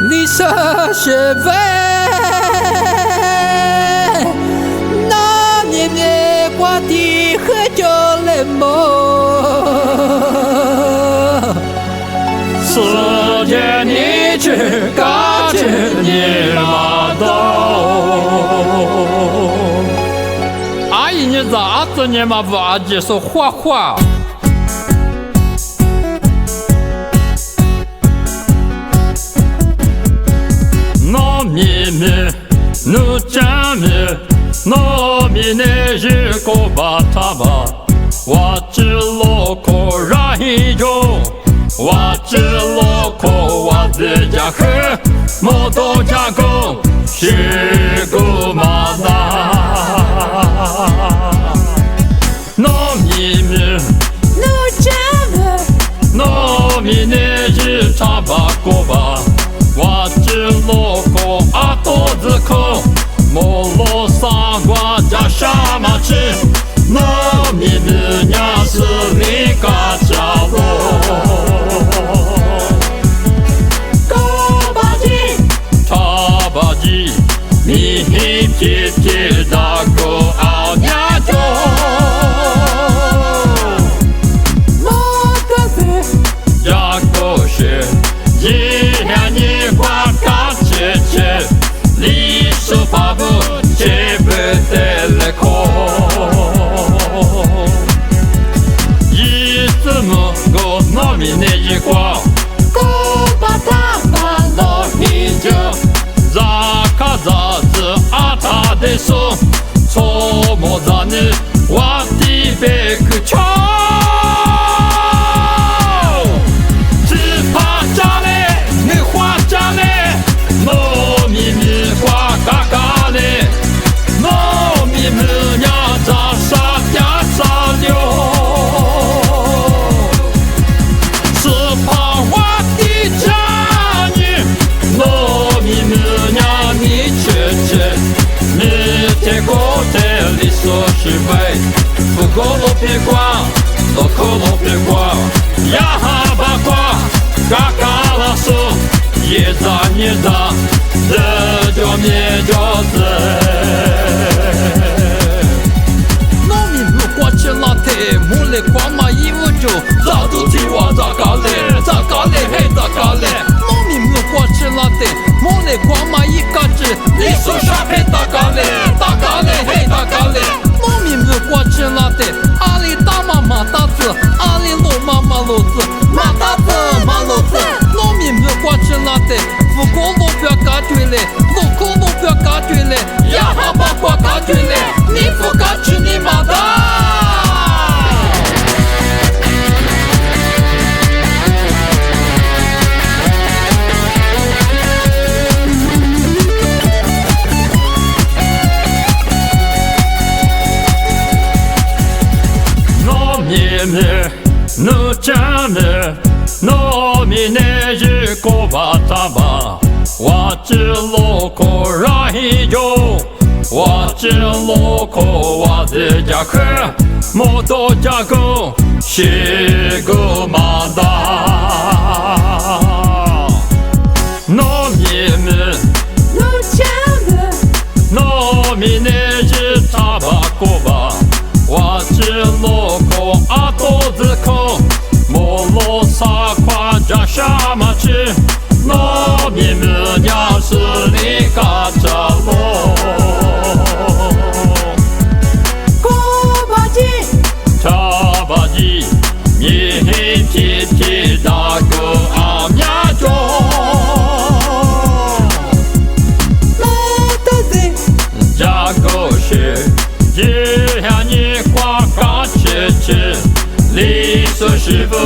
你是是非，那年年qua đi khơi cho lên mơ，世界你去感觉你马都，阿姨你咋子你嘛不阿姐说画画？那咪咪，那真咪，那咪那日过巴塔巴，我只落口然后。我只落口我自家喝，莫多加工是个马达。糯米米，糯米那日茶吧过吧，我只落口阿多子口，莫落三瓜加沙马吃。糯米米娘是你嘎家罗。你皮皮大哥熬nhà cho，马达子，呀个是一两年花干切切，历史发布切不得了空，一次么个糯米那一瓜，个巴塔巴罗米酒。咋子阿他的手，错莫在你我的别个瞧，只怕家嘞，你花家嘞，糯米米花嘎嘎嘞，糯米米娘咋傻呀傻溜，只怕我的家女，糯米米。结果这里说是非，不过我别管，都可我别管，呀哈八卦，嘎嘎拉说，也咋也咋，这就灭就子。糯米米花吃拉铁，木嘞瓜嘛一无就，咋都听我咋嘎嘞，咋嘎嘞嘿咋嘎嘞。糯米米花吃拉铁，木嘞瓜嘛一嘎子，你说啥嘿咋嘎嘞？我吃拉的，阿里大妈马大子，阿里路妈马路子，马大子马路子，糯米米我吃拉的，不过路不要嘎对嘞，路口路不要嘎对嘞，呀哈巴瓜嘎对嘞，你不嘎吃你马大。nu真糯米那日过巴塔巴，我只落口然后，我只落口我自家喝，莫多加工是个马达。糯米米，糯米那日茶吧过吧。我只落口阿多子口，莫落撒夸加沙马吃，糯米米娘是你嘎着罗。茶吧唧，你皮皮大哥阿娘中，加个是一两年。吃，历史师傅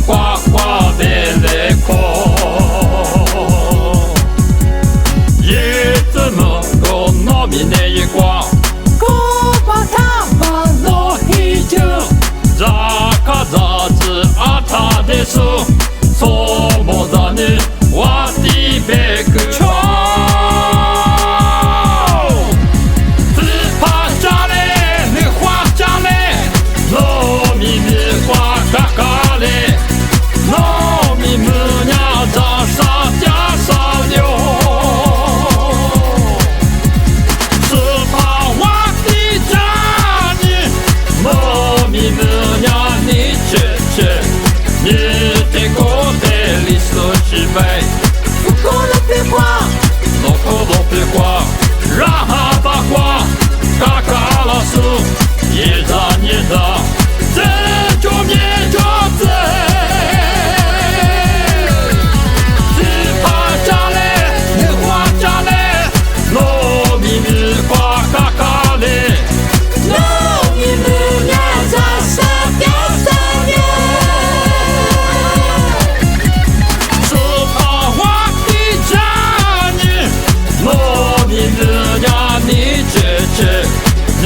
夸夸别来空，一怎么个糯米那一瓜，个巴塔巴罗米酒，咋卡咋子阿他的手，错莫在你我的别个瞧。嘎嘎嘞。非。不过了别慌，老口老别慌，让哈巴慌，嘎嘎拉苏，一扎一扎，这就灭就这。只怕家嘞，你花家嘞，糯米米花嘎嘎嘞。农民们呀，在身边身边。只怕花的家你，糯米米呀你姐姐，你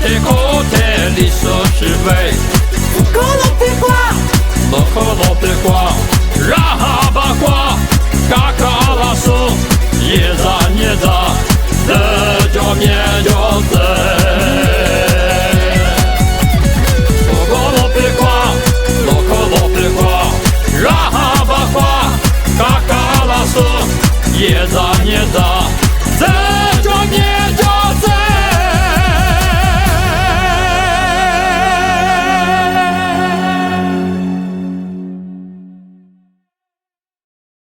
的口袋里说是非。不过了别慌，老口老别慌，让哈巴慌，嘎嘎拉苏，一扎一扎，这叫灭叫这。